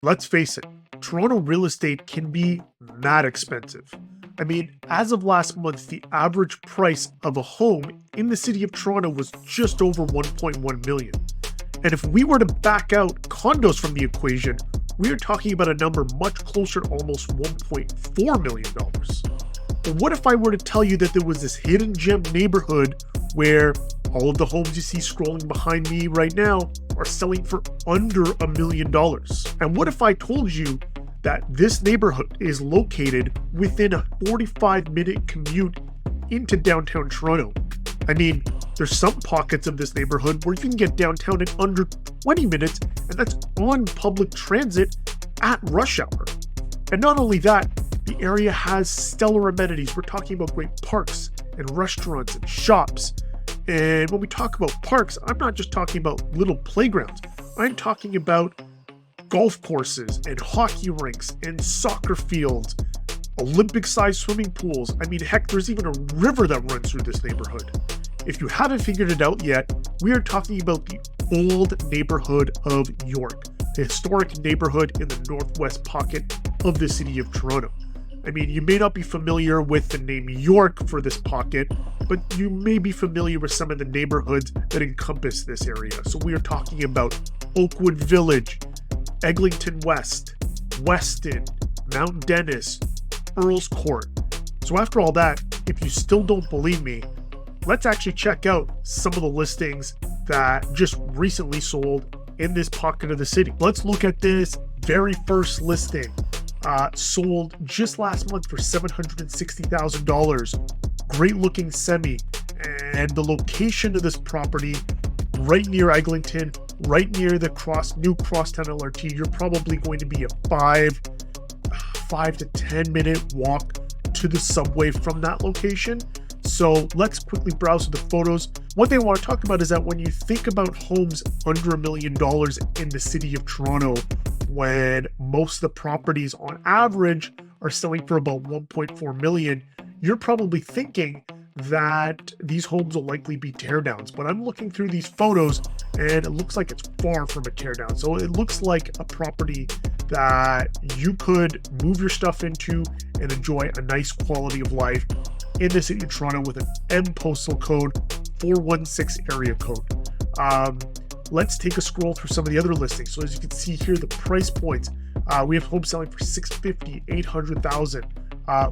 Let's face it, Toronto real estate can be mad expensive. I mean, as of last month, the average price of a home in the city of Toronto was just over 1.1 million. And if we were to back out condos from the equation, we are talking about a number much closer to almost $1.4 million. But what if I were to tell you that there was this hidden gem neighborhood where all of the homes you see scrolling behind me right now are selling for under $1 million? And what if I told you that this neighborhood is located within a 45-minute commute into downtown Toronto? I mean, there's some pockets of this neighborhood where you can get downtown in under 20 minutes, and that's on public transit at rush hour. And not only that, the area has stellar amenities. We're talking about great parks and restaurants and shops. And when we talk about parks, I'm not just talking about little playgrounds. I'm talking about golf courses and hockey rinks and soccer fields, Olympic-sized swimming pools. I mean, heck, there's even a river that runs through this neighborhood. If you haven't figured it out yet, we are talking about the old neighborhood of York, a historic neighborhood in the northwest pocket of the city of Toronto. I mean, you may not be familiar with the name York for this pocket, but you may be familiar with some of the neighborhoods that encompass this area. So we are talking about Oakwood Village, Eglinton West, Weston, Mount Dennis, Earls Court. So after all that, if you still don't believe me, let's actually check out some of the listings that just recently sold in this pocket of the city. Let's look at this very first listing. Sold just last month for $760,000. Great looking semi, and the location of this property right near Eglinton, right near the new Crosstown LRT. You're probably going to be a 5 to 10 minute walk to the subway from that location. So let's quickly browse through the photos. One thing I want to talk about is that when you think about homes under $1 million in the city of Toronto, when most of the properties on average are selling for about 1.4 million, you're probably thinking that these homes will likely be teardowns. But I'm looking through these photos and it looks like it's far from a teardown. So it looks like a property that you could move your stuff into and enjoy a nice quality of life in the city of Toronto with an M postal code 416 area code. Let's take a scroll through some of the other listings. So as you can see here, the price points, we have homes selling for $650,000, $800,000.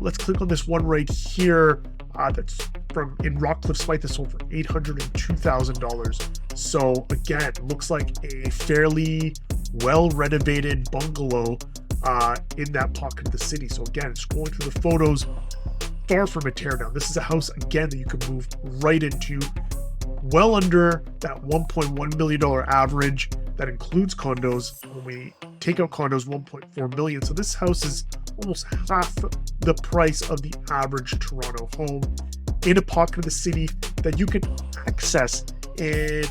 Let's click on this one right here that's in Rockcliffe, Smythe, that sold for $802,000. So again, looks like a fairly well renovated bungalow in that pocket of the city. So again, scrolling through the photos, far from a teardown. This is a house again that you can move right into, well under that $1.1 million average. That includes condos. When we take out condos, $1.4 million. So this house is almost half the price of the average Toronto home in a pocket of the city that you can access, and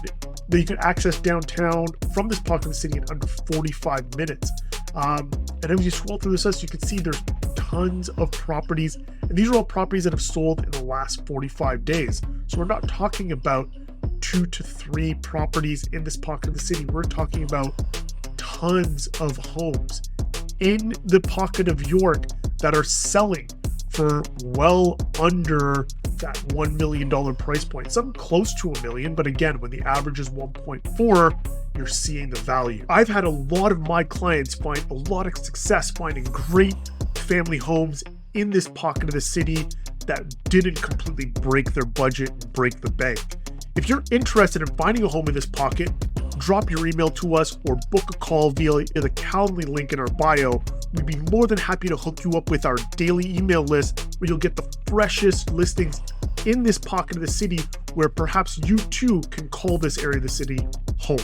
that you can access downtown from this pocket of the city in under 45 minutes. And as you scroll through this list, you can see there's tons of properties, and these are all properties that have sold in the last 45 days. So we're not talking about 2 to 3 properties in this pocket of the city. We're talking about tons of homes in the pocket of York that are selling for well under that $1 million price point. Some close to $1 million, but again, when the average is 1.4, you're seeing the value. I've had a lot of my clients find a lot of success finding great family homes in this pocket of the city that didn't completely break their budget and break the bank. If you're interested in finding a home in this pocket, drop your email to us or book a call via the Calendly link in our bio. We'd be more than happy to hook you up with our daily email list where you'll get the freshest listings in this pocket of the city where perhaps you too can call this area of the city home.